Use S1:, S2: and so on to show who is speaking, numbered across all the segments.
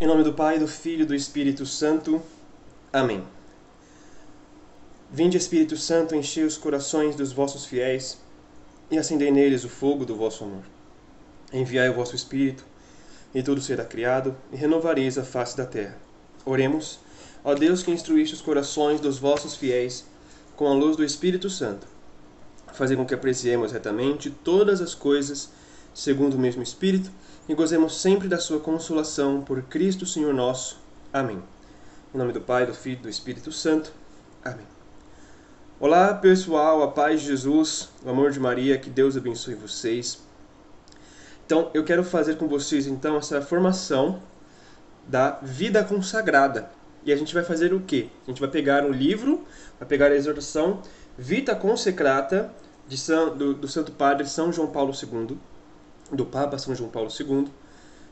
S1: Em nome do Pai, do Filho e do Espírito Santo. Amém. Vinde, Espírito Santo, enchei os corações dos vossos fiéis e acendei neles o fogo do vosso amor. Enviai o vosso Espírito, e tudo será criado, e renovareis a face da terra. Oremos. Ó Deus, que instruíste os corações dos vossos fiéis com a luz do Espírito Santo, fazei com que apreciemos retamente todas as coisas segundo o mesmo Espírito e gozemos sempre da sua consolação por Cristo Senhor nosso. Amém. Em nome do Pai, do Filho e do Espírito Santo. Amém. Olá, pessoal, a paz de Jesus, o amor de Maria, que Deus abençoe vocês. Então, eu quero fazer com vocês, então, essa formação da vida consagrada. E a gente vai fazer o quê? A gente vai pegar um livro, vai pegar a exortação Vita Consecrata do Santo Padre São João Paulo II, do Papa São João Paulo II,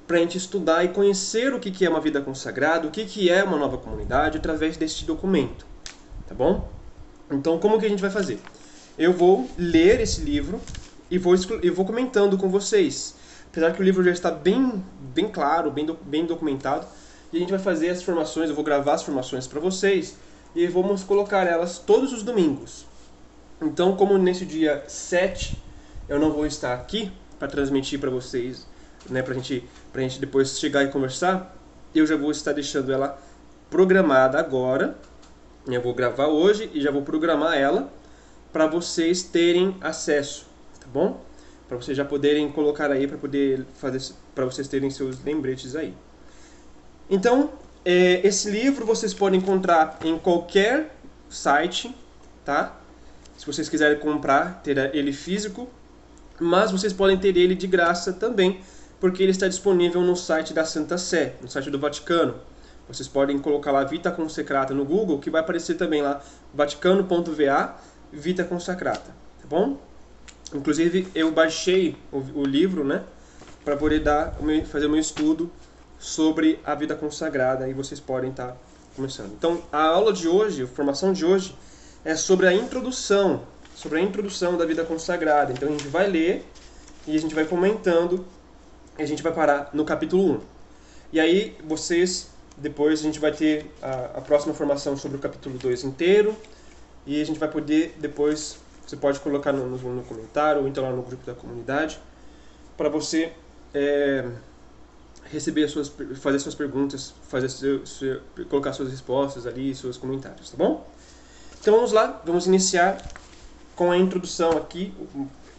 S1: para a gente estudar e conhecer o que é uma vida consagrada, o que é uma nova comunidade, através deste documento. Tá bom? Então, como que a gente vai fazer? Eu vou ler esse livro e vou comentando com vocês. Apesar que o livro já está bem claro, bem documentado, e a gente vai fazer as formações, eu vou gravar as formações para vocês, e vamos colocar elas todos os domingos. Então, como nesse dia 7 eu não vou estar aqui para transmitir para vocês, né, pra gente depois chegar e conversar, eu já vou estar deixando ela programada agora. Eu vou gravar hoje e já vou programar ela para vocês terem acesso, tá bom? Para vocês já poderem colocar aí para poder fazer, para vocês terem seus lembretes aí. Então, esse livro vocês podem encontrar em qualquer site, tá? Se vocês quiserem comprar, ter ele físico, mas vocês podem ter ele de graça também, porque ele está disponível no site da Santa Sé, no site do Vaticano. Vocês podem colocar lá Vita Consecrata no Google, que vai aparecer também lá, vaticano.va, Vita Consecrata, tá bom? Inclusive, eu baixei o livro, né, para poder fazer o meu estudo sobre a vida consagrada, e vocês podem estar começando. Então, a aula de hoje, a formação de hoje, é sobre a introdução da vida consagrada. Então, a gente vai ler e a gente vai comentando, e a gente vai parar no capítulo 1. E aí, depois a gente vai ter a próxima formação sobre o capítulo 2 inteiro, e a gente vai poder, depois, você pode colocar no comentário, ou então lá no grupo da comunidade, para você fazer suas perguntas, colocar suas respostas ali, seus comentários, tá bom? Então vamos lá, vamos iniciar com a introdução aqui.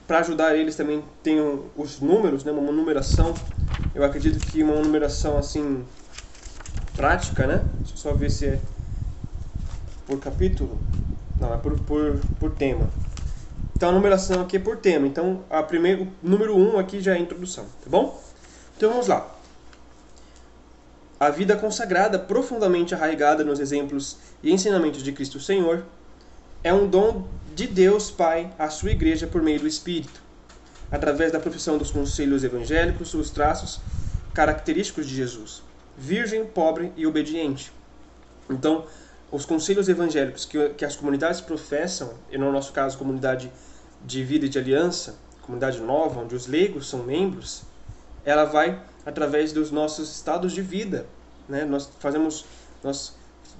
S1: Para ajudar eles também tem os números, né, uma numeração. Eu acredito que uma numeração assim prática, né? Deixa eu só ver se é por capítulo. Não, é por tema. Então a numeração aqui é por tema. Então o número 1 aqui já é a introdução, tá bom? Então vamos lá. A vida consagrada, profundamente arraigada nos exemplos e ensinamentos de Cristo Senhor, é um dom de Deus Pai à sua Igreja por meio do Espírito, através da profissão dos conselhos evangélicos, os traços característicos de Jesus, virgem, pobre e obediente. Então, os conselhos evangélicos que as comunidades professam, e no nosso caso, comunidade de vida e de aliança, comunidade nova, onde os leigos são membros, ela vai através dos nossos estados de vida, né? Nós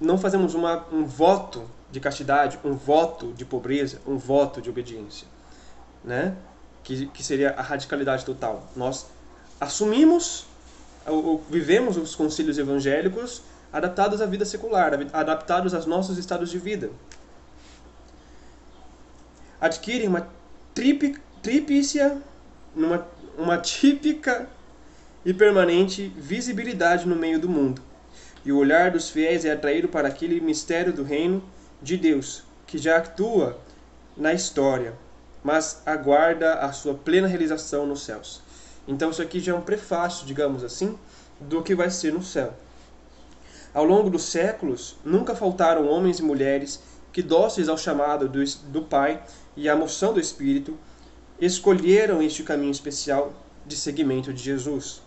S1: não fazemos um voto de castidade, um voto de pobreza, um voto de obediência, né? Que seria a radicalidade total. Nós assumimos, vivemos os concílios evangélicos adaptados à vida secular, adaptados aos nossos estados de vida. Adquirem uma típica e permanente visibilidade no meio do mundo. E o olhar dos fiéis é atraído para aquele mistério do reino de Deus, que já atua na história, mas aguarda a sua plena realização nos céus. Então isso aqui já é um prefácio, digamos assim, do que vai ser no céu. Ao longo dos séculos, nunca faltaram homens e mulheres que, dóceis ao chamado do Pai e à moção do Espírito, escolheram este caminho especial de seguimento de Jesus,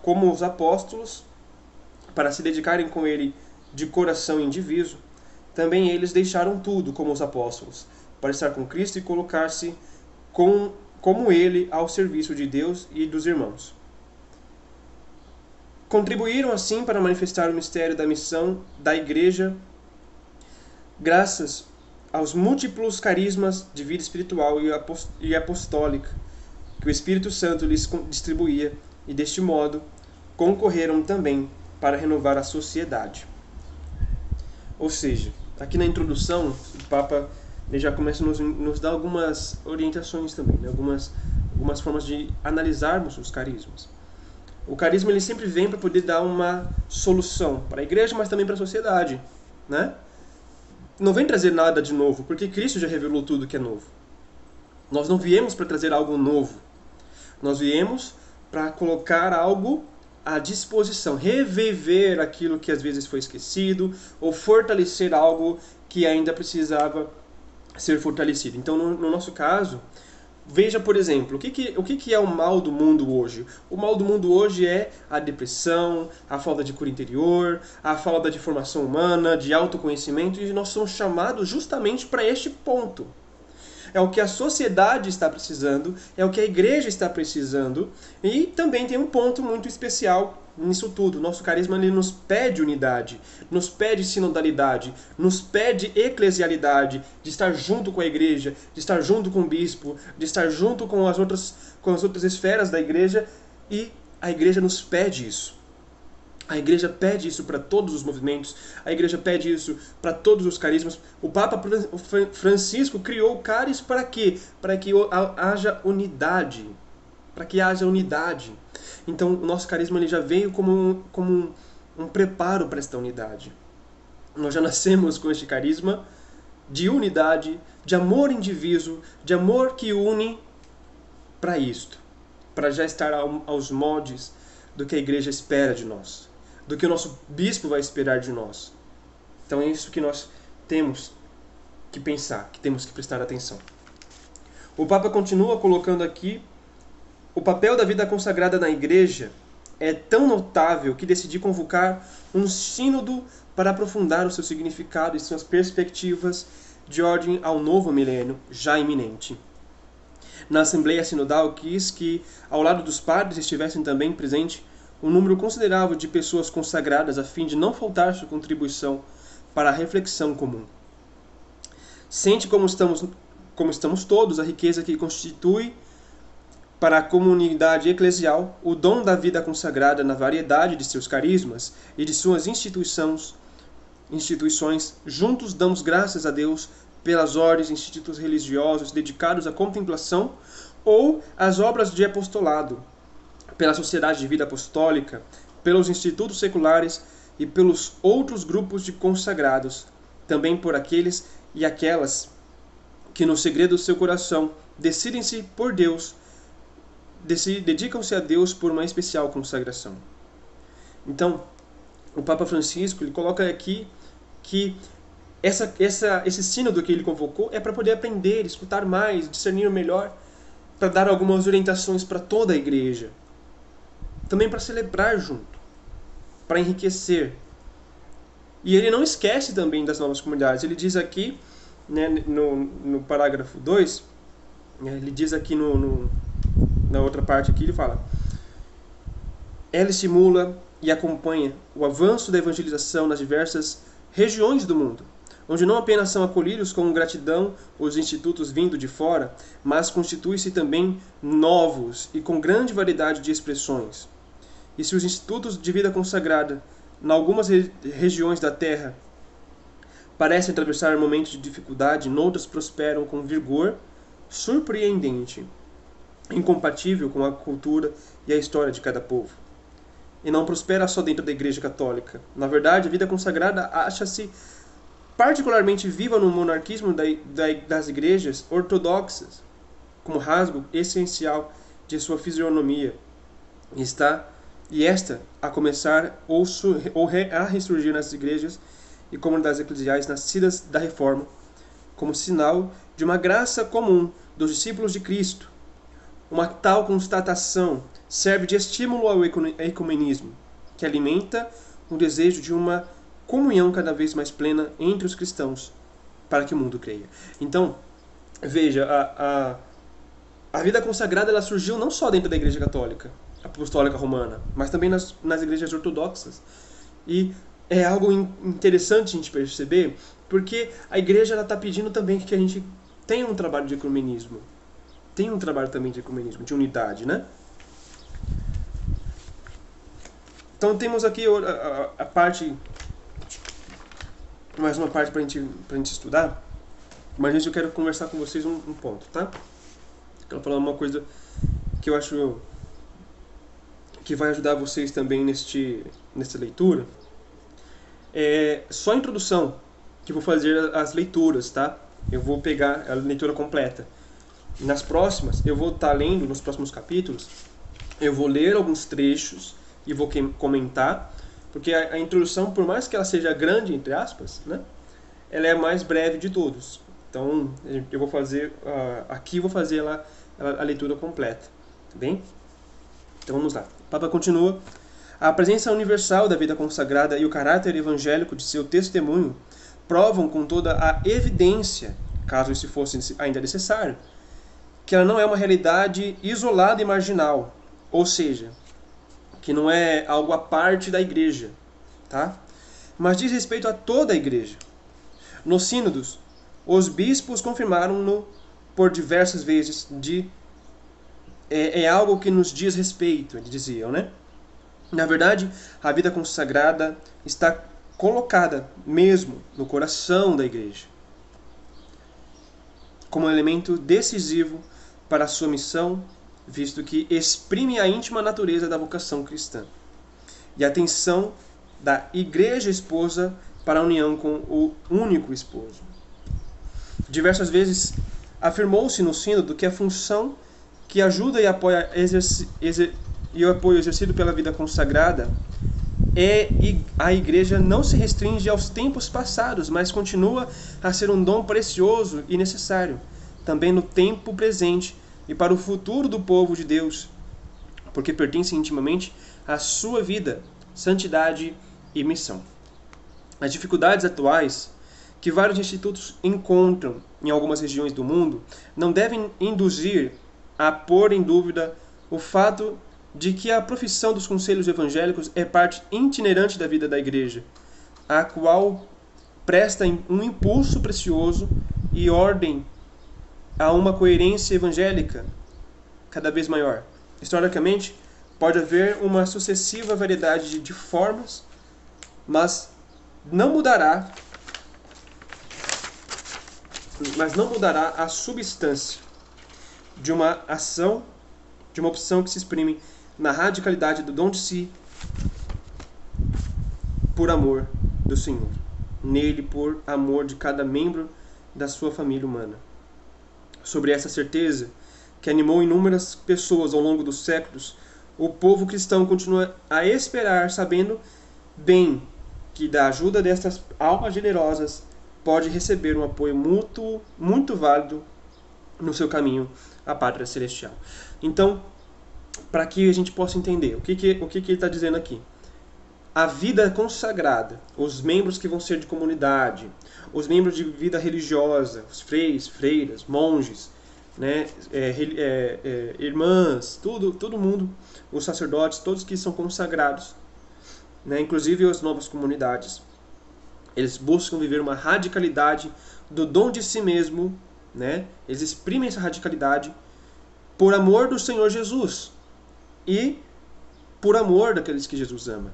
S1: como os apóstolos, para se dedicarem com ele de coração indiviso. Também eles deixaram tudo, como os apóstolos, para estar com Cristo e colocar-se como ele ao serviço de Deus e dos irmãos. contribuíram assim para manifestar o mistério da missão da Igreja, graças aos múltiplos carismas de vida espiritual e apostólica que o Espírito Santo lhes distribuía, e deste modo concorreram também para renovar a sociedade. Ou seja, aqui na introdução, o Papa ele já começa a nos dar algumas orientações também, né? algumas formas de analisarmos os carismas. O carisma ele sempre vem para poder dar uma solução para a igreja, mas também para a sociedade, né? Não vem trazer nada de novo, porque Cristo já revelou tudo que é novo. Nós não viemos para trazer algo novo. Nós viemos para colocar algo à disposição, reviver aquilo que às vezes foi esquecido, ou fortalecer algo que ainda precisava ser fortalecido. Então, no nosso caso, veja, por exemplo, o que é o mal do mundo hoje? O mal do mundo hoje é a depressão, a falta de cura interior, a falta de formação humana, de autoconhecimento, e nós somos chamados justamente para este ponto. É o que a sociedade está precisando, é o que a igreja está precisando, e também tem um ponto muito especial nisso tudo. Nosso carisma ele nos pede unidade, nos pede sinodalidade, nos pede eclesialidade, de estar junto com a igreja, de estar junto com o bispo, de estar junto com as outras esferas da igreja, e a igreja nos pede isso. A igreja pede isso para todos os movimentos, a igreja pede isso para todos os carismas. O Papa Francisco criou o cáris para quê? Para que haja unidade. Para que haja unidade. Então, o nosso carisma ele já veio como um preparo para esta unidade. Nós já nascemos com este carisma de unidade, de amor indiviso, de amor que une para isto. Para já estar aos moldes do que a igreja espera de nós, do que o nosso bispo vai esperar de nós. Então é isso que nós temos que pensar, que temos que prestar atenção. O Papa continua colocando aqui: o papel da vida consagrada na igreja é tão notável que decidi convocar um sínodo para aprofundar o seu significado e suas perspectivas de ordem ao novo milênio já iminente. Na Assembleia Sinodal quis que, ao lado dos padres, estivessem também presentes um número considerável de pessoas consagradas, a fim de não faltar sua contribuição para a reflexão comum. Sente como estamos todos a riqueza que constitui para a comunidade eclesial o dom da vida consagrada na variedade de seus carismas e de suas instituições. Juntos damos graças a Deus pelas ordens e institutos religiosos dedicados à contemplação ou às obras de apostolado, pela Sociedade de Vida Apostólica, pelos institutos seculares e pelos outros grupos de consagrados, também por aqueles e aquelas que no segredo do seu coração decidem-se por Deus, dedicam-se a Deus por uma especial consagração. Então, o Papa Francisco ele coloca aqui que esse sínodo que ele convocou é para poder aprender, escutar mais, discernir melhor, para dar algumas orientações para toda a igreja. Também para celebrar junto, para enriquecer. E ele não esquece também das novas comunidades. Ele diz aqui, né, no parágrafo 2, ele diz aqui na outra parte aqui, ele fala: ela estimula e acompanha o avanço da evangelização nas diversas regiões do mundo, onde não apenas são acolhidos com gratidão os institutos vindo de fora, mas constituem-se também novos e com grande variedade de expressões. E se os institutos de vida consagrada, em algumas regiões da Terra, parecem atravessar momentos de dificuldade, noutras prosperam com vigor surpreendente, incompatível com a cultura e a história de cada povo. E não prospera só dentro da Igreja Católica. Na verdade, a vida consagrada acha-se particularmente viva no monarquismo das igrejas ortodoxas, como rasgo essencial de sua fisionomia. E esta a começar a ressurgir nas igrejas e comunidades eclesiais nascidas da Reforma, como sinal de uma graça comum dos discípulos de Cristo. Uma tal constatação serve de estímulo ao ecumenismo, que alimenta o desejo de uma comunhão cada vez mais plena entre os cristãos, para que o mundo creia. Então, veja, a vida consagrada ela surgiu não só dentro da Igreja Católica, apostólica romana, mas também nas igrejas ortodoxas. E é algo interessante a gente perceber, porque a igreja está pedindo também que a gente tenha um trabalho de ecumenismo. Tem um trabalho também de ecumenismo, de unidade, né? Então temos aqui a parte, mais uma parte para a gente estudar, mas antes eu quero conversar com vocês um ponto, tá? Quero falar uma coisa que eu acho que vai ajudar vocês também nessa leitura. É só a introdução que eu vou fazer as leituras, tá? Eu vou pegar a leitura completa. Nas próximas, eu vou estar lendo, nos próximos capítulos, eu vou ler alguns trechos e vou comentar, porque a introdução, por mais que ela seja grande, entre aspas, né, ela é a mais breve de todos. Então, eu vou fazer, aqui eu vou fazer a leitura completa, tá bem? Então vamos lá. O Papa continua. A presença universal da vida consagrada e o caráter evangélico de seu testemunho provam com toda a evidência, caso isso fosse ainda necessário, que ela não é uma realidade isolada e marginal, ou seja, que não é algo à parte da igreja, tá? Mas diz respeito a toda a igreja. Nos sínodos, os bispos confirmaram-no por diversas vezes é algo que nos diz respeito, eles diziam, né? Na verdade, a vida consagrada está colocada mesmo no coração da igreja, como um elemento decisivo para a sua missão, visto que exprime a íntima natureza da vocação cristã e a tensão da igreja esposa para a união com o único esposo. Diversas vezes afirmou-se no sínodo que a função que ajuda e apoia e o apoio exercido pela vida consagrada a igreja não se restringe aos tempos passados, mas continua a ser um dom precioso e necessário, também no tempo presente e para o futuro do povo de Deus, porque pertence intimamente à sua vida, santidade e missão. As dificuldades atuais que vários institutos encontram em algumas regiões do mundo não devem induzir a pôr em dúvida o fato de que a profissão dos conselhos evangélicos é parte itinerante da vida da igreja, a qual presta um impulso precioso e ordem a uma coerência evangélica cada vez maior. Historicamente, pode haver uma sucessiva variedade de formas, mas não mudará a substância de uma ação, de uma opção que se exprime na radicalidade do dom de si por amor do Senhor, nele por amor de cada membro da sua família humana. Sobre essa certeza, que animou inúmeras pessoas ao longo dos séculos, o povo cristão continua a esperar, sabendo bem que da ajuda destas almas generosas pode receber um apoio mútuo, muito válido no seu caminho à pátria celestial. Então, para que a gente possa entender o que ele está dizendo aqui. A vida consagrada, os membros que vão ser de comunidade, os membros de vida religiosa, os freiras, monges, né, irmãs, todo mundo, os sacerdotes, todos que são consagrados, né, inclusive as novas comunidades, eles buscam viver uma radicalidade do dom de si mesmo, né, eles exprimem essa radicalidade por amor do Senhor Jesus e por amor daqueles que Jesus ama.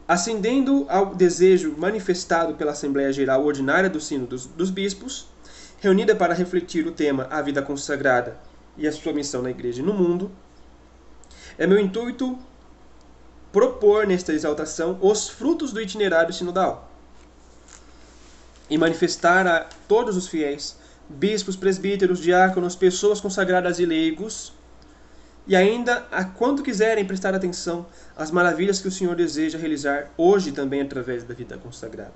S1: Ascendendo ao desejo manifestado pela Assembleia Geral Ordinária do Sínodo dos Bispos, reunida para refletir o tema A Vida Consagrada e a sua missão na Igreja e no mundo, é meu intuito propor nesta exaltação os frutos do itinerário sinodal e manifestar a todos os fiéis, bispos, presbíteros, diáconos, pessoas consagradas e leigos, e ainda a quanto quiserem prestar atenção às maravilhas que o Senhor deseja realizar hoje também através da vida consagrada.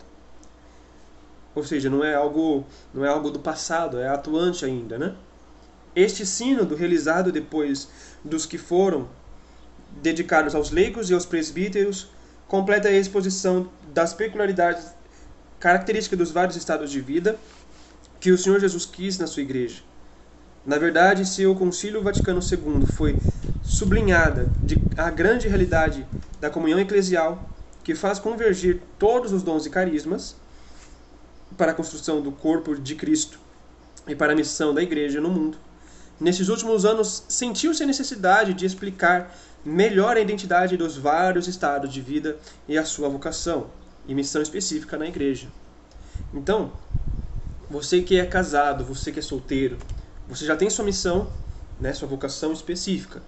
S1: Ou seja, não é algo do passado, é atuante ainda, né? Este sínodo, realizado depois dos que foram dedicados aos leigos e aos presbíteros, completa a exposição das peculiaridades características dos vários estados de vida que o Senhor Jesus quis na sua igreja, Na verdade, se o Concílio Vaticano II foi sublinhada a grande realidade da comunhão eclesial, que faz convergir todos os dons e carismas para a construção do corpo de Cristo e para a missão da Igreja no mundo, nesses últimos anos sentiu-se a necessidade de explicar melhor a identidade dos vários estados de vida e a sua vocação e missão específica na Igreja. Então, você que é casado, você que é solteiro, você já tem sua missão, né, sua vocação específica.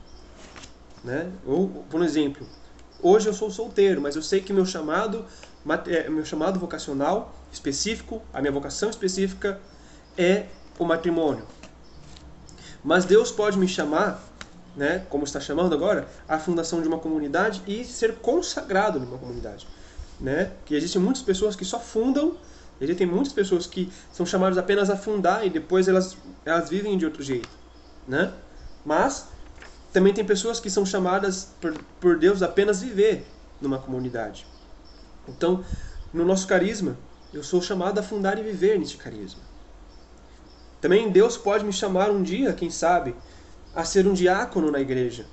S1: Né? Ou, por exemplo, hoje eu sou solteiro, mas eu sei que meu chamado vocacional específico, a minha vocação específica é o matrimônio. Mas Deus pode me chamar, né, como está chamando agora, a fundação de uma comunidade e ser consagrado numa comunidade. Né? Que existem muitas pessoas que só fundam, existem muitas pessoas que são chamadas apenas a fundar e depois elas vivem de outro jeito. Né? Mas também tem pessoas que são chamadas por Deus a apenas viver numa comunidade. Então, no nosso carisma, eu sou chamado a fundar e viver neste carisma. Também Deus pode me chamar um dia, quem sabe, a ser um diácono na igreja.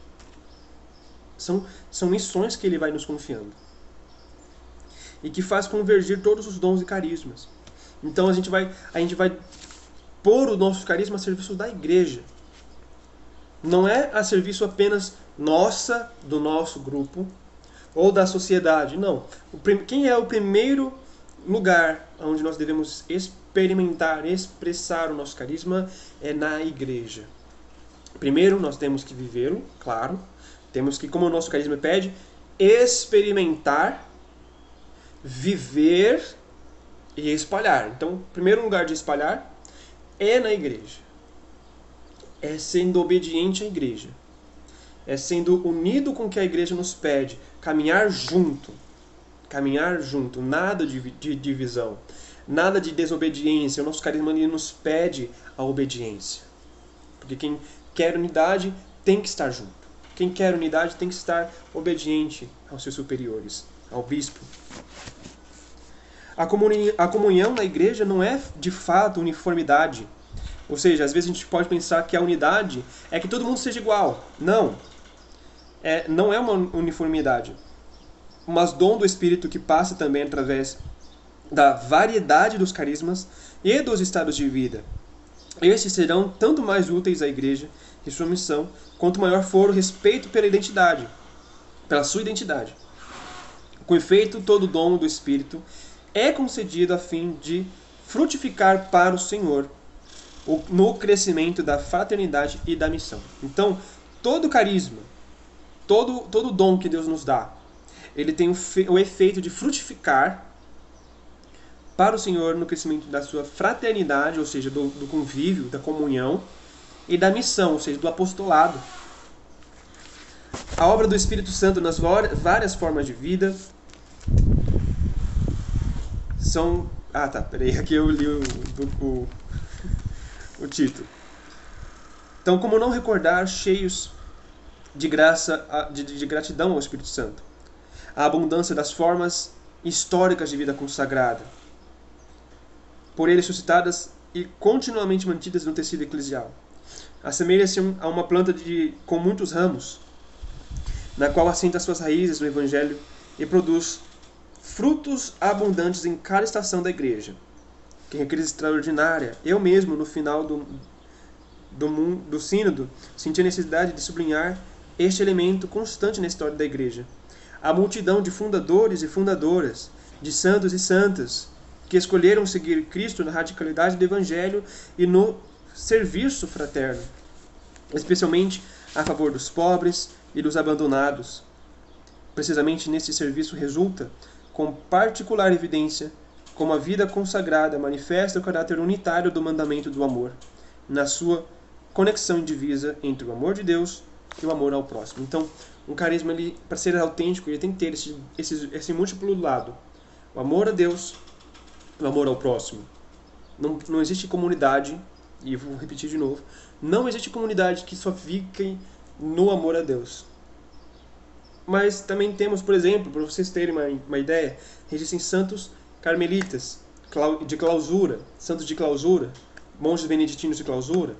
S1: São missões que Ele vai nos confiando. E que faz convergir todos os dons e carismas. Então a gente vai pôr o nosso carisma a serviço da igreja. Não é a serviço apenas do nosso grupo, ou da sociedade. Não. Quem é o primeiro lugar onde nós devemos experimentar, expressar o nosso carisma é na igreja. Primeiro, nós temos que vivê-lo, claro. Temos que, como o nosso carisma pede, experimentar, viver e espalhar. Então, o primeiro lugar de espalhar é na igreja. É sendo obediente à igreja. É sendo unido com o que a igreja nos pede. Caminhar junto. Caminhar junto. Nada de divisão. Nada de desobediência. O nosso carisma nos pede a obediência. Porque quem quer unidade tem que estar junto. Quem quer unidade tem que estar obediente aos seus superiores, ao bispo. A comunhão na igreja não é de fato uniformidade. Ou seja, às vezes a gente pode pensar que a unidade é que todo mundo seja igual. Não. Não é uma uniformidade. Mas dom do Espírito que passa também através da variedade dos carismas e dos estados de vida. Estes serão tanto mais úteis à igreja e sua missão, quanto maior for o respeito pela identidade, pela sua identidade. Com efeito, todo dom do Espírito é concedido a fim de frutificar para o Senhor no crescimento da fraternidade e da missão. Então, todo carisma, todo dom que Deus nos dá, ele tem o efeito de frutificar para o Senhor no crescimento da sua fraternidade, ou seja, do convívio, da comunhão, e da missão, ou seja, do apostolado. A obra do Espírito Santo nas várias formas de vida são... peraí, aqui eu li o título. Então, como não recordar, cheios de graça, de gratidão ao Espírito Santo, a abundância das formas históricas de vida consagrada, por ele suscitadas e continuamente mantidas no tecido eclesial. Assemelha-se a uma planta com muitos ramos, na qual assenta suas raízes no Evangelho e produz frutos abundantes em cada estação da igreja. Que é crise extraordinária. Eu mesmo, no final do sínodo, senti a necessidade de sublinhar este elemento constante na história da igreja. A multidão de fundadores e fundadoras, de santos e santas, que escolheram seguir Cristo na radicalidade do Evangelho e no serviço fraterno, especialmente a favor dos pobres e dos abandonados. Precisamente nesse serviço resulta, com particular evidência, como a vida consagrada manifesta o caráter unitário do mandamento do amor, na sua conexão indivisa entre o amor de Deus e o amor ao próximo. Então, um carisma, para ser autêntico, ele tem que ter esse múltiplo lado. O amor a Deus, o amor ao próximo. Não existe comunidade, e vou repetir de novo, não existe comunidade que só fique no amor a Deus. Mas também temos, por exemplo, para vocês terem uma ideia, existem santos carmelitas de clausura, santos de clausura, monges beneditinos de clausura,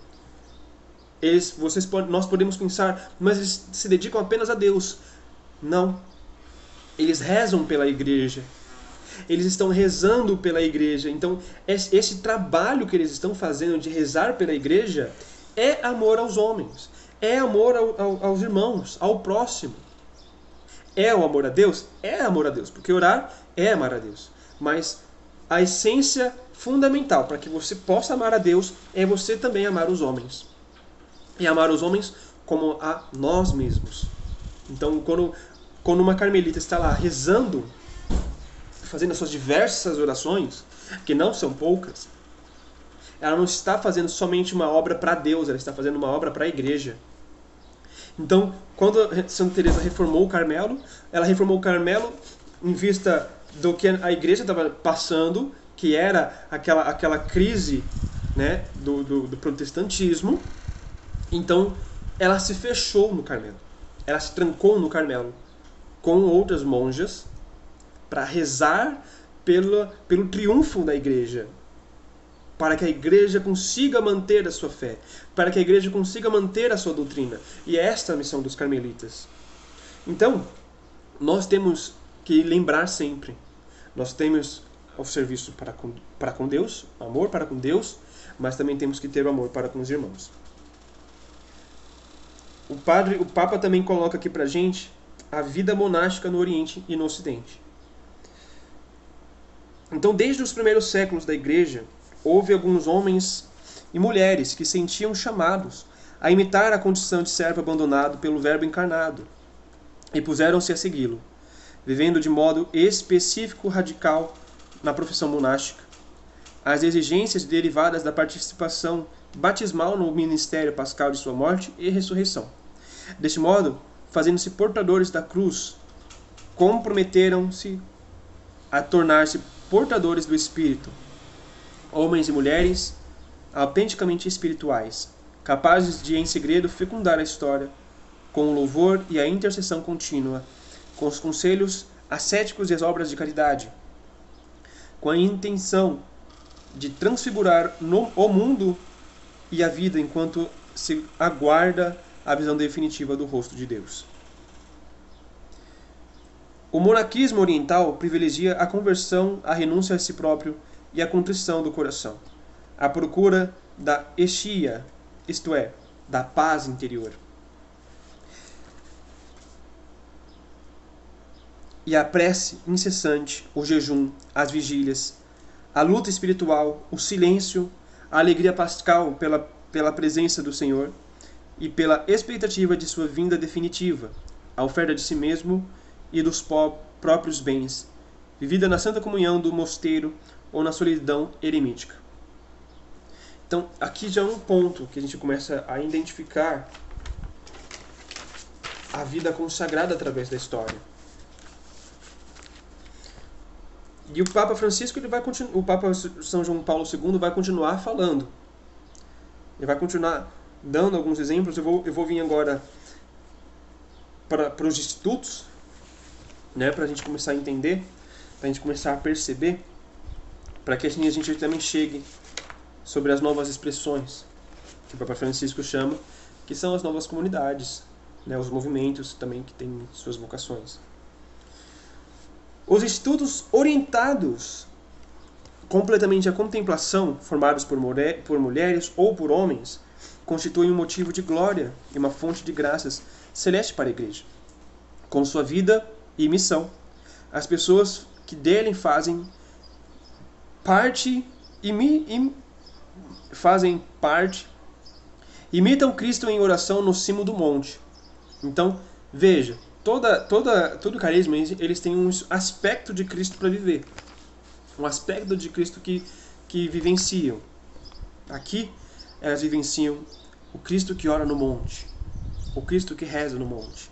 S1: Nós podemos pensar, mas eles se dedicam apenas a Deus. Não. Eles rezam pela igreja. Eles estão rezando pela igreja. Então, esse trabalho que eles estão fazendo de rezar pela igreja é amor aos homens. É amor aos irmãos, ao próximo. É o amor a Deus? É amor a Deus. Porque orar é amar a Deus. Mas a essência fundamental para que você possa amar a Deus é você também amar os homens. E amar os homens como a nós mesmos. Então, quando uma carmelita está lá rezando, fazendo as suas diversas orações, que não são poucas, ela não está fazendo somente uma obra para Deus, ela está fazendo uma obra para a igreja. Então, quando Santa Teresa reformou o Carmelo, ela reformou o Carmelo em vista do que a igreja estava passando, que era aquela crise, né, do protestantismo. Então, ela se fechou no Carmelo. Ela se trancou no Carmelo com outras monjas para rezar pelo triunfo da igreja, para que a igreja consiga manter a sua fé, para que a igreja consiga manter a sua doutrina. E é esta a missão dos carmelitas. Então, nós temos que lembrar sempre, nós temos o serviço para com Deus, amor para com Deus, mas também temos que ter o amor para com os irmãos. O Papa também coloca aqui pra gente a vida monástica no Oriente e no Ocidente. Então, desde os primeiros séculos da Igreja, houve alguns homens e mulheres que sentiam chamados a imitar a condição de servo abandonado pelo Verbo encarnado e puseram-se a segui-lo, vivendo de modo específico radical na profissão monástica. As exigências derivadas da participação batismal no ministério pascal de sua morte e ressurreição. Deste modo, fazendo-se portadores da cruz, comprometeram-se a tornar-se portadores do Espírito, homens e mulheres autenticamente espirituais, capazes de, em segredo, fecundar a história com o louvor e a intercessão contínua, com os conselhos ascéticos e as obras de caridade, com a intenção de transfigurar o mundo e a vida enquanto se aguarda a visão definitiva do rosto de Deus. O monaquismo oriental privilegia a conversão, a renúncia a si próprio e a contrição do coração, a procura da eixia, isto é, da paz interior. E a prece incessante, o jejum, as vigílias, a luta espiritual, o silêncio, a alegria pascal pela presença do Senhor e pela expectativa de sua vinda definitiva, a oferta de si mesmo e dos próprios bens, vivida na santa comunhão do mosteiro ou na solidão eremítica. Então, aqui já é um ponto que a gente começa a identificar a vida consagrada através da história. E o Papa Francisco, o Papa São João Paulo II vai continuar falando. Ele vai continuar dando alguns exemplos. Eu vou vir agora para os institutos, né, para a gente começar a entender, para a gente começar a perceber, para que assim a gente também chegue sobre as novas expressões que o Papa Francisco chama, que são as novas comunidades, né, os movimentos também que têm suas vocações. Os institutos orientados completamente à contemplação, formados por mulheres ou por homens, constituem um motivo de glória e uma fonte de graças celeste para a Igreja. Com sua vida e missão, as pessoas que dele fazem parte imitam Cristo em oração no cimo do monte. Então, veja, todo carisma, eles têm um aspecto de Cristo para viver. Um aspecto de Cristo que vivenciam. Aqui, elas vivenciam o Cristo que ora no monte. O Cristo que reza no monte.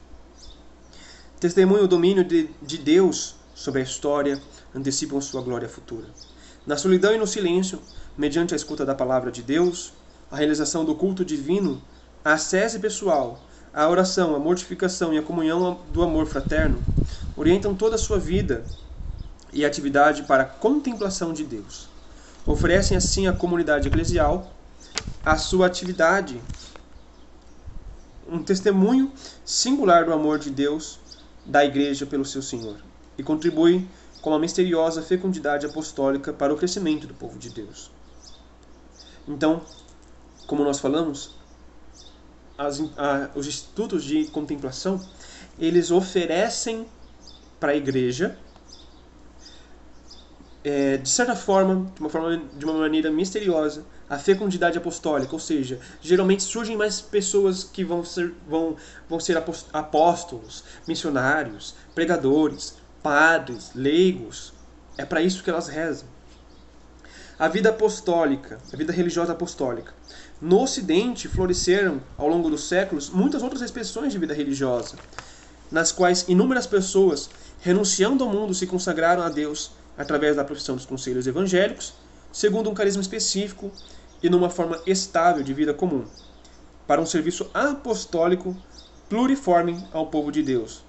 S1: Testemunham o domínio de Deus sobre a história, antecipam sua glória futura. Na solidão e no silêncio, mediante a escuta da palavra de Deus, a realização do culto divino, a ascese pessoal, a oração, a mortificação e a comunhão do amor fraterno, orientam toda a sua vida e atividade para a contemplação de Deus. Oferecem assim à comunidade eclesial a sua atividade um testemunho singular do amor de Deus, da Igreja pelo seu Senhor, e contribui com uma misteriosa fecundidade apostólica para o crescimento do povo de Deus. Então, como nós falamos, os institutos de contemplação, eles oferecem para a Igreja, de certa forma, de uma maneira misteriosa, a fecundidade apostólica, ou seja, geralmente surgem mais pessoas que vão ser apóstolos, missionários, pregadores, padres, leigos. É para isso que elas rezam. A vida apostólica, a vida religiosa apostólica. No Ocidente floresceram, ao longo dos séculos, muitas outras expressões de vida religiosa, nas quais inúmeras pessoas, renunciando ao mundo, se consagraram a Deus através da profissão dos conselhos evangélicos, segundo um carisma específico e numa forma estável de vida comum, para um serviço apostólico pluriforme ao povo de Deus.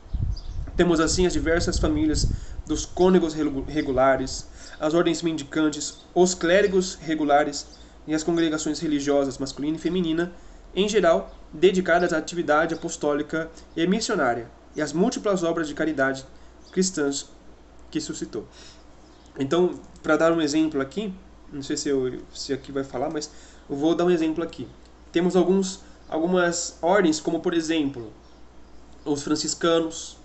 S1: Temos assim as diversas famílias dos cônegos regulares, as ordens mendicantes, os clérigos regulares e as congregações religiosas masculina e feminina, em geral, dedicadas à atividade apostólica e missionária, e às múltiplas obras de caridade cristãs que suscitou. Então, para dar um exemplo aqui, não sei se aqui vai falar, mas eu vou dar um exemplo aqui. Temos algumas ordens, como por exemplo, os franciscanos,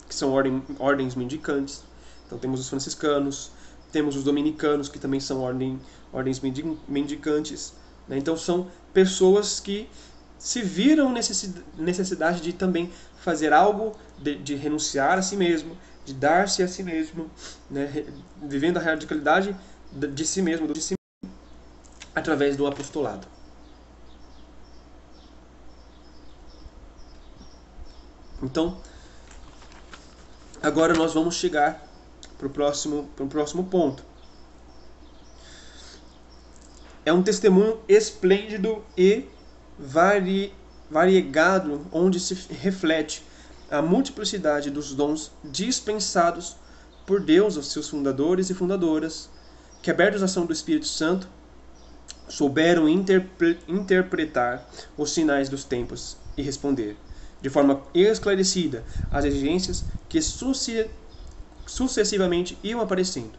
S1: que são ordens mendicantes. Então temos os franciscanos, temos os dominicanos, que também são ordens mendicantes. Né? Então são pessoas que se viram necessidade de também fazer algo, de renunciar a si mesmo, de dar-se a si mesmo, né? Vivendo a radicalidade de si mesmo, através do apostolado. Então, agora nós vamos chegar para o próximo ponto. É um testemunho esplêndido e variegado, onde se reflete a multiplicidade dos dons dispensados por Deus aos seus fundadores e fundadoras, que, abertos à ação do Espírito Santo, souberam interpretar os sinais dos tempos e responder, de forma esclarecida, às exigências que sucessivamente iam aparecendo.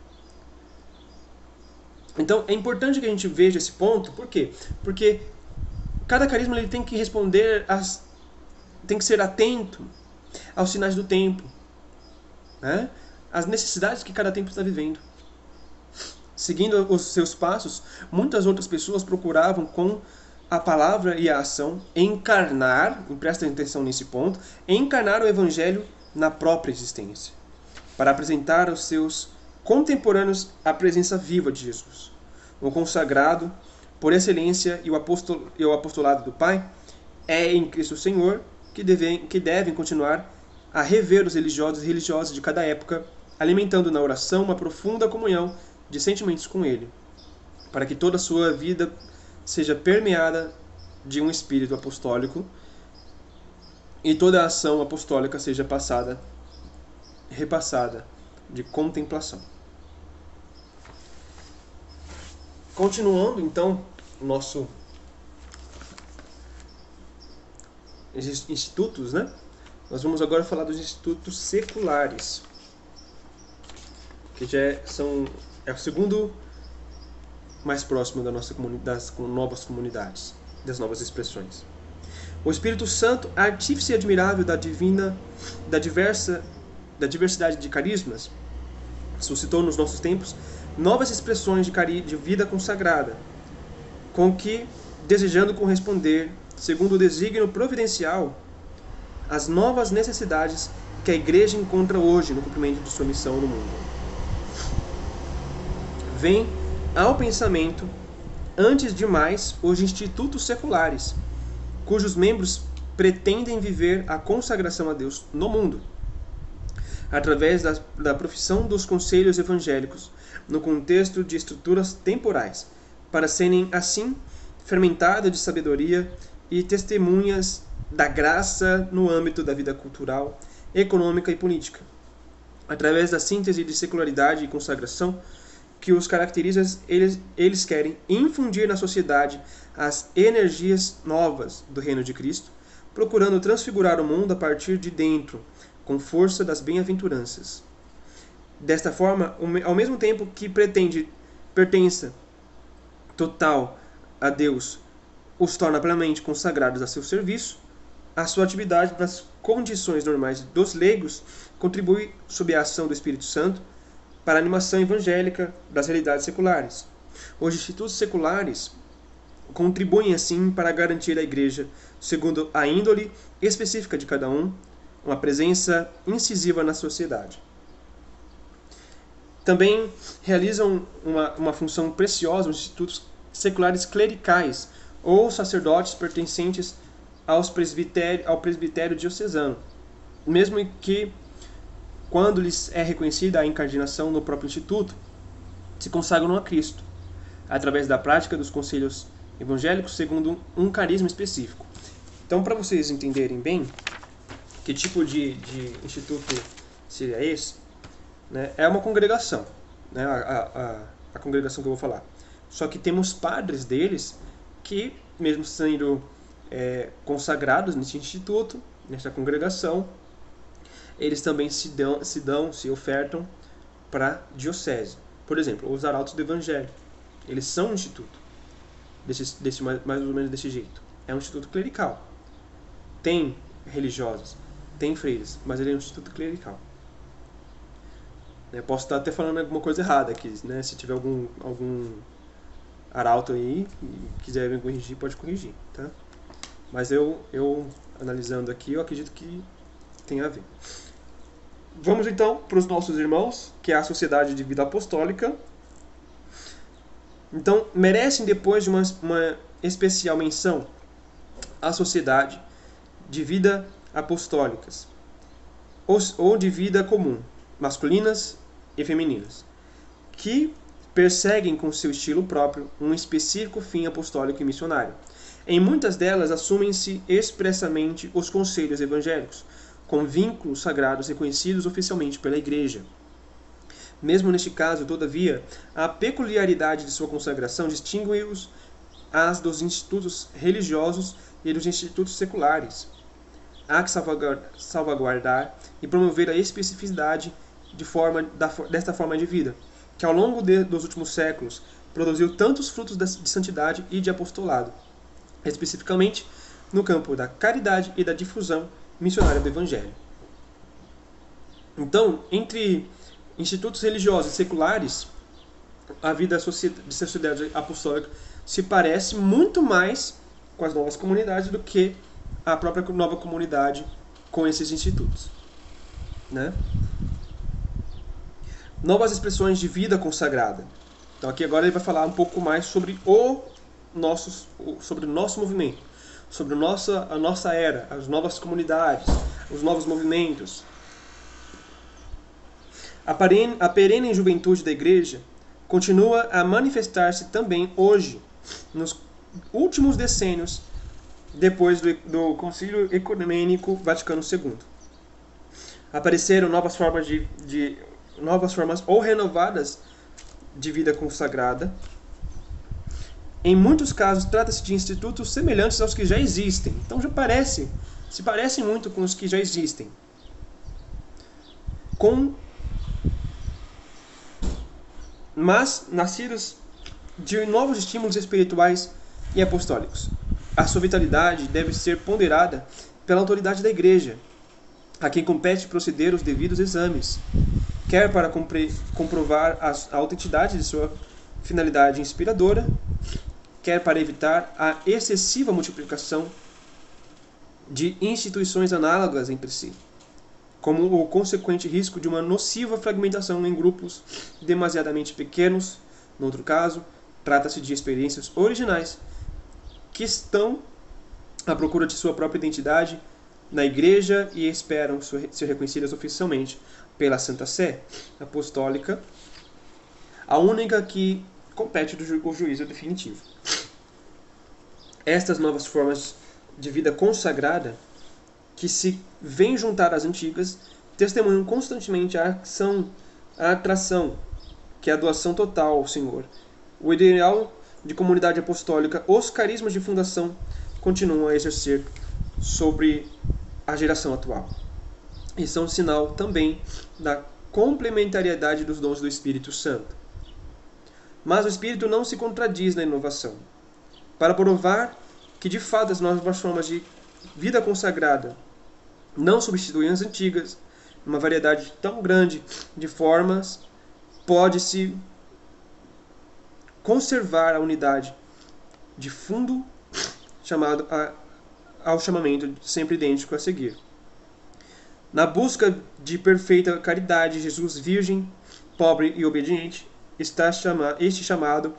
S1: Então, é importante que a gente veja esse ponto. Por quê? Porque cada carisma ele tem que responder, tem que ser atento aos sinais do tempo, né? Às necessidades que cada tempo está vivendo. Seguindo os seus passos, muitas outras pessoas procuravam, com a palavra e a ação, encarnar, e prestem atenção nesse ponto, encarnar o Evangelho na própria existência, para apresentar aos seus contemporâneos a presença viva de Jesus. O consagrado, por excelência, e o apostolado do Pai, é em Cristo Senhor que devem continuar a rever os religiosos e religiosas de cada época, alimentando na oração uma profunda comunhão de sentimentos com Ele, para que toda a sua vida seja permeada de um espírito apostólico e toda a ação apostólica seja repassada de contemplação. Continuando, então, o nosso institutos, né? Nós vamos agora falar dos institutos seculares, que já é o segundo mais próximo das novas comunidades, das novas expressões. O Espírito Santo, artífice admirável da diversidade de carismas, suscitou nos nossos tempos novas expressões de vida consagrada, com que, desejando corresponder, segundo o desígnio providencial, às novas necessidades que a Igreja encontra hoje no cumprimento de sua missão no mundo. Vem ao pensamento, antes de mais, os institutos seculares, cujos membros pretendem viver a consagração a Deus no mundo, através da profissão dos conselhos evangélicos, no contexto de estruturas temporais, para serem, assim, fermentadas de sabedoria e testemunhas da graça no âmbito da vida cultural, econômica e política. Através da síntese de secularidade e consagração que os caracteriza, eles querem infundir na sociedade as energias novas do reino de Cristo, procurando transfigurar o mundo a partir de dentro, com força das bem-aventuranças. Desta forma, ao mesmo tempo que pretende pertença total a Deus, os torna plenamente consagrados a seu serviço, a sua atividade nas condições normais dos leigos contribui, sob a ação do Espírito Santo, para a animação evangélica das realidades seculares. Os institutos seculares contribuem, assim, para garantir à Igreja, segundo a índole específica de cada um, uma presença incisiva na sociedade. Também realizam uma função preciosa os institutos seculares clericais ou sacerdotes pertencentes ao presbitério diocesano, mesmo que, quando lhes é reconhecida a incardinação no próprio instituto, se consagram a Cristo, através da prática dos conselhos evangélicos segundo um carisma específico. Então, para vocês entenderem bem que tipo de instituto seria esse, né, é uma congregação, né, a congregação que eu vou falar. Só que temos padres deles que, mesmo sendo consagrados nesse instituto, nessa congregação, eles também se ofertam para a diocese. Por exemplo, os arautos do Evangelho. Eles são um instituto, mais ou menos desse jeito. É um instituto clerical. Tem religiosos, tem freires, mas ele é um instituto clerical. Eu posso estar até falando alguma coisa errada aqui, né? Se tiver algum arauto aí e quiser me corrigir, pode corrigir, tá? Mas eu analisando aqui, eu acredito que tem a ver. Vamos então para os nossos irmãos, que é a Sociedade de Vida Apostólica. Então, merecem, depois de uma especial menção, a Sociedade de Vida Apostólicas, ou de vida comum, masculinas e femininas, que perseguem com seu estilo próprio um específico fim apostólico e missionário. Em muitas delas assumem-se expressamente os conselhos evangélicos, com vínculos sagrados reconhecidos oficialmente pela Igreja. Mesmo neste caso, todavia, a peculiaridade de sua consagração distingue-os as dos institutos religiosos e dos institutos seculares. Há que salvaguardar e promover a especificidade desta forma de vida, que ao longo dos últimos séculos produziu tantos frutos de santidade e de apostolado, especificamente no campo da caridade e da difusão missionária do Evangelho. Então, entre institutos religiosos e seculares, a vida de sociedade apostólica se parece muito mais com as novas comunidades do que a própria nova comunidade com esses institutos, né? Novas expressões de vida consagrada. Então aqui agora ele vai falar um pouco mais sobre o nosso movimento, sobre a nossa era, as novas comunidades, os novos movimentos. A perene juventude da Igreja continua a manifestar-se também hoje, nos últimos decênios, depois do Concílio Ecumênico Vaticano II. Apareceram novas formas ou renovadas de vida consagrada. Em muitos casos, trata-se de institutos semelhantes aos que já existem. Então se parecem muito com os que já existem. Mas nascidos de novos estímulos espirituais e apostólicos. A sua vitalidade deve ser ponderada pela autoridade da Igreja, a quem compete proceder os devidos exames, quer para comprovar a autenticidade de sua finalidade inspiradora, quer para evitar a excessiva multiplicação de instituições análogas entre si, como o consequente risco de uma nociva fragmentação em grupos demasiadamente pequenos. No outro caso, trata-se de experiências originais que estão à procura de sua própria identidade na Igreja e esperam ser reconhecidas oficialmente pela Santa Sé Apostólica, a única que compete o juízo definitivo. Estas novas formas de vida consagrada, que se vêm juntar às antigas, testemunham constantemente a atração, que é a doação total ao Senhor. O ideal de comunidade apostólica, os carismas de fundação continuam a exercer sobre a geração atual. Isso é um sinal também da complementariedade dos dons do Espírito Santo. Mas o Espírito não se contradiz na inovação. Para provar que, de fato, as novas formas de vida consagrada não substituem as antigas, uma variedade tão grande de formas pode-se conservar a unidade de fundo chamado ao chamamento sempre idêntico a seguir. Na busca de perfeita caridade, Jesus, virgem, pobre e obediente, este chamado,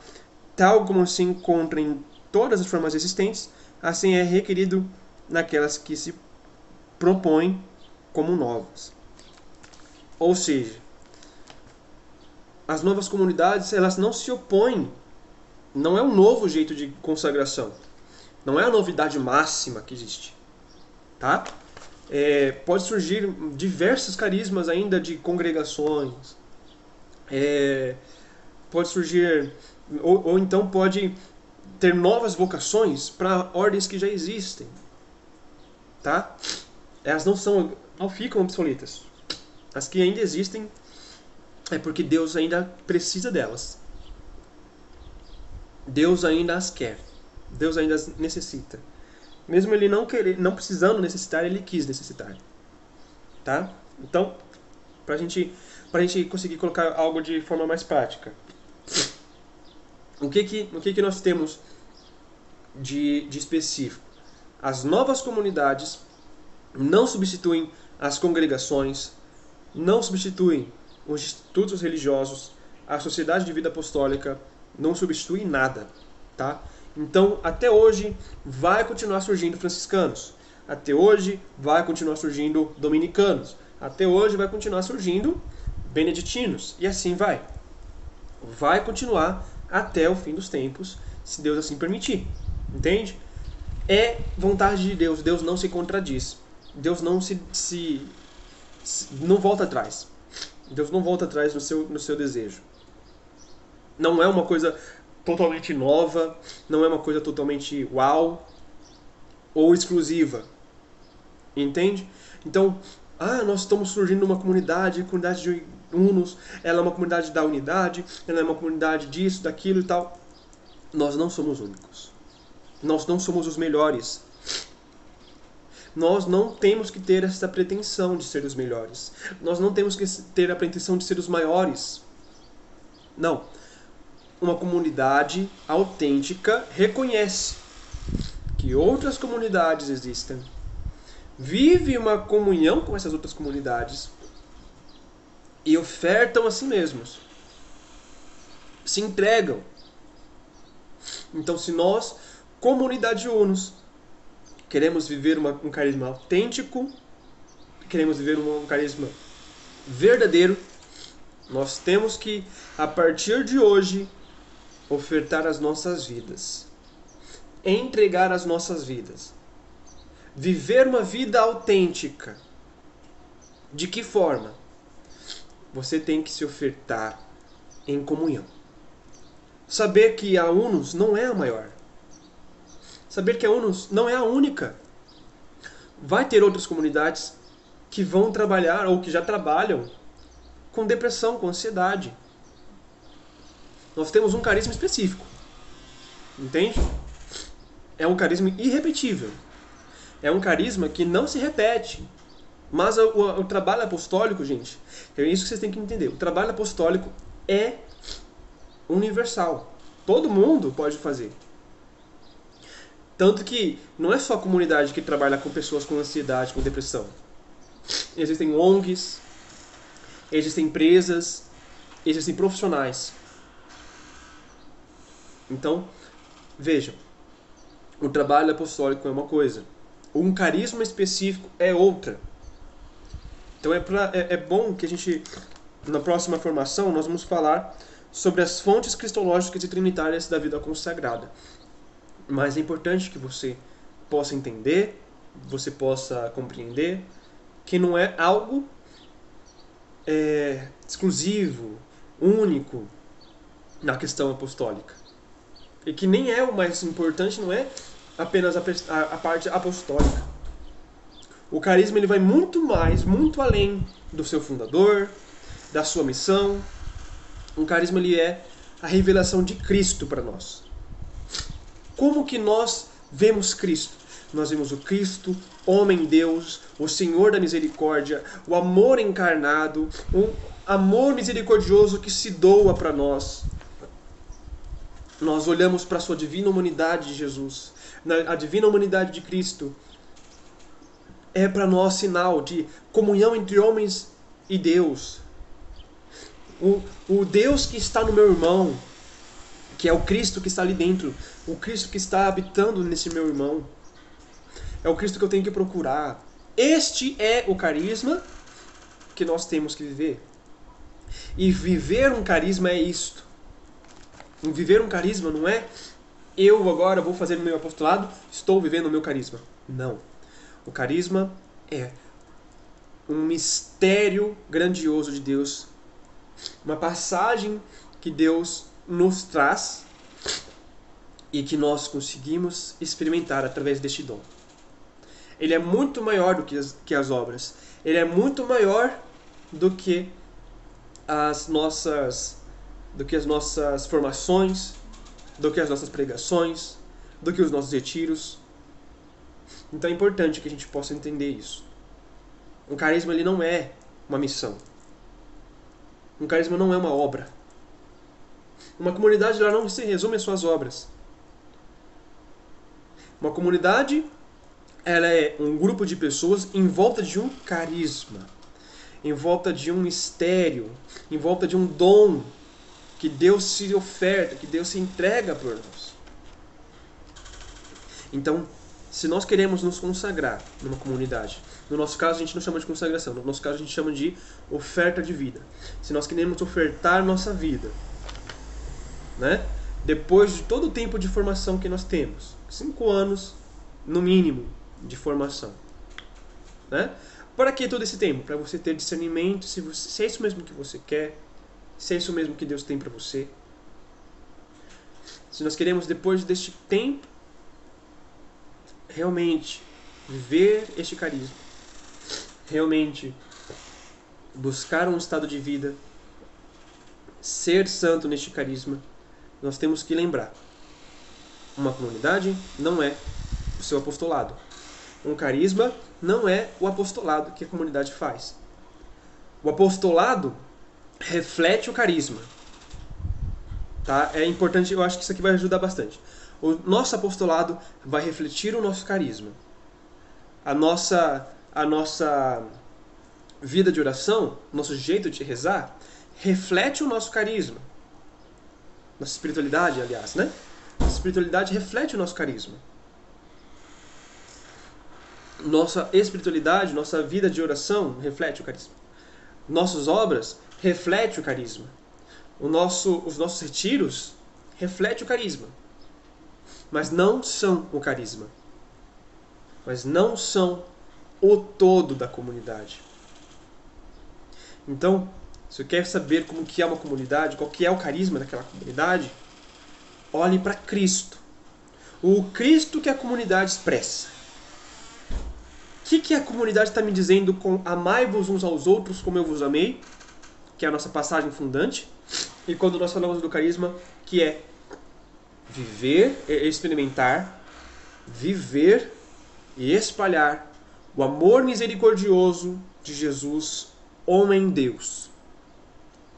S1: tal como se encontra em todas as formas existentes, assim é requerido naquelas que se propõem como novas. Ou seja, as novas comunidades, elas não se opõem, não é um novo jeito de consagração, não é a novidade máxima que existe, tá? Pode surgir diversos carismas ainda de congregações, pode surgir, ou então pode ter novas vocações para ordens que já existem, tá? Elas não ficam obsoletas. As que ainda existem é porque Deus ainda precisa delas. Deus ainda as quer. Deus ainda as necessita. Mesmo ele não precisando necessitar, ele quis necessitar. Tá? Então, pra gente conseguir colocar algo de forma mais prática. O que nós temos de específico? As novas comunidades não substituem as congregações, não substituem os institutos religiosos, a sociedade de vida apostólica, não substitui nada, tá? Então, até hoje, vai continuar surgindo franciscanos. Até hoje, vai continuar surgindo dominicanos. Até hoje, vai continuar surgindo beneditinos. E assim vai. Vai continuar até o fim dos tempos, se Deus assim permitir. Entende? É vontade de Deus. Deus não se contradiz. Deus não não volta atrás. Deus não volta atrás no seu desejo. Não é uma coisa totalmente nova, não é uma coisa totalmente uau ou exclusiva. Entende? Então, nós estamos surgindo uma comunidade de unos, ela é uma comunidade da unidade, ela é uma comunidade disso, daquilo e tal. Nós não somos únicos. Nós não somos os melhores. Nós não temos que ter essa pretensão de ser os melhores. Nós não temos que ter a pretensão de ser os maiores. Não. Uma comunidade autêntica reconhece que outras comunidades existem, vive uma comunhão com essas outras comunidades e ofertam a si mesmos. Se entregam. Então, se nós, comunidade Unos, queremos viver um carisma autêntico, queremos viver um carisma verdadeiro, nós temos que, a partir de hoje, ofertar as nossas vidas, entregar as nossas vidas, viver uma vida autêntica. De que forma? Você tem que se ofertar em comunhão. Saber que a Unos não é a maior. Saber que a Unos não é a única. Vai ter outras comunidades que vão trabalhar ou que já trabalham com depressão, com ansiedade. Nós temos um carisma específico. Entende? É um carisma irrepetível. É um carisma que não se repete. Mas o trabalho apostólico, gente, é isso que vocês têm que entender. O trabalho apostólico é universal. Todo mundo pode fazer. Tanto que não é só a comunidade que trabalha com pessoas com ansiedade, com depressão. Existem ONGs, existem empresas, existem profissionais. Então, vejam, o trabalho apostólico é uma coisa, um carisma específico é outra. Então é bom que a gente, na próxima formação, nós vamos falar sobre as fontes cristológicas e trinitárias da vida consagrada. Mas é importante que você possa entender, você possa compreender que não é algo exclusivo, único na questão apostólica. E que nem é o mais importante, não é apenas a parte apostólica. O carisma ele vai muito mais, muito além do seu fundador, da sua missão. O carisma ele é a revelação de Cristo para nós. Como que nós vemos Cristo? Nós vemos o Cristo, homem-Deus, o Senhor da misericórdia, o amor encarnado, o amor misericordioso que se doa para nós. Nós olhamos para a sua divina humanidade de Jesus, a divina humanidade de Cristo. É para nós sinal de comunhão entre homens e Deus. O Deus que está no meu irmão, que é o Cristo que está ali dentro, o Cristo que está habitando nesse meu irmão, é o Cristo que eu tenho que procurar. Este é o carisma que nós temos que viver. E viver um carisma é isto. Viver um carisma não é eu agora vou fazer o meu apostolado, estou vivendo o meu carisma. Não. O carisma é um mistério grandioso de Deus, uma passagem que Deus nos traz e que nós conseguimos experimentar através deste dom. Ele é muito maior do que as obras. Ele é muito maior do que as nossas formações, do que as nossas pregações, do que os nossos retiros. Então é importante que a gente possa entender isso. Um carisma ele não é uma missão. Um carisma não é uma obra. Uma comunidade ela não se resume às suas obras. Uma comunidade ela é um grupo de pessoas em volta de um carisma, em volta de um mistério, em volta de um dom que Deus se oferta, que Deus se entrega por nós. Então, se nós queremos nos consagrar numa comunidade, no nosso caso a gente não chama de consagração, no nosso caso a gente chama de oferta de vida. Se nós queremos ofertar nossa vida, né? Depois de todo o tempo de formação que nós temos, 5 anos no mínimo de formação, né? Para que todo esse tempo? Para você ter discernimento se é isso mesmo que você quer, se é isso mesmo que Deus tem para você. Se nós queremos depois deste tempo realmente viver este carisma, realmente buscar um estado de vida, ser santo neste carisma, nós temos que lembrar: uma comunidade não é o seu apostolado. Um carisma não é o apostolado que a comunidade faz. O apostolado reflete o carisma. Tá? É importante, eu acho que isso aqui vai ajudar bastante. O nosso apostolado vai refletir o nosso carisma. A nossa vida de oração, nosso jeito de rezar, reflete o nosso carisma. Nossa espiritualidade, aliás, né? Nossa espiritualidade reflete o nosso carisma. Nossa espiritualidade, nossa vida de oração reflete o carisma. Nossas obras refletem o carisma. Os nossos retiros refletem o carisma. Mas não são o carisma. Mas não são o todo da comunidade. Então, se você quer saber como que é uma comunidade, qual que é o carisma daquela comunidade, olhe para Cristo. O Cristo que a comunidade expressa. O que a comunidade está me dizendo com amai-vos uns aos outros como eu vos amei, que é a nossa passagem fundante, e quando nós falamos do carisma, que é viver, experimentar, viver e espalhar o amor misericordioso de Jesus, homem-Deus.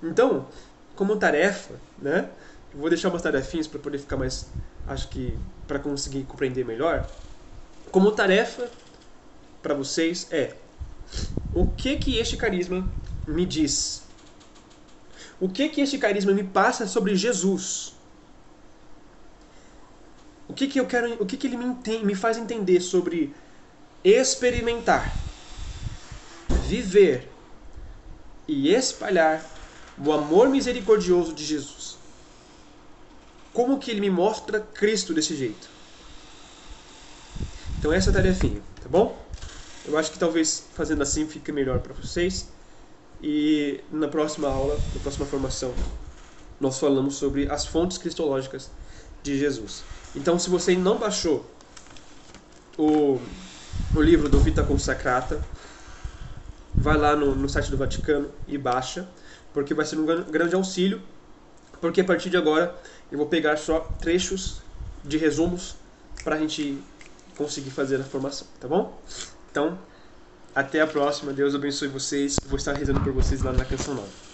S1: Então, como tarefa, né? Eu vou deixar umas tarefinhas para poder ficar mais, acho que para conseguir compreender melhor. Como tarefa para vocês é: o que este carisma me diz? O que este carisma me passa sobre Jesus? O que ele me faz entender sobre experimentar, viver e espalhar o amor misericordioso de Jesus? Como que ele me mostra Cristo desse jeito? Então essa é a tarefinha, tá bom? Eu acho que talvez fazendo assim fique melhor para vocês. E na próxima aula, na próxima formação, nós falamos sobre as fontes cristológicas de Jesus. Então, se você não baixou o o livro do Vita Consacrata, vai lá no site do Vaticano e baixa, porque vai ser um grande auxílio, porque a partir de agora eu vou pegar só trechos de resumos para a gente conseguir fazer a formação, tá bom? Então, até a próxima, Deus abençoe vocês, vou estar rezando por vocês lá na Canção Nova.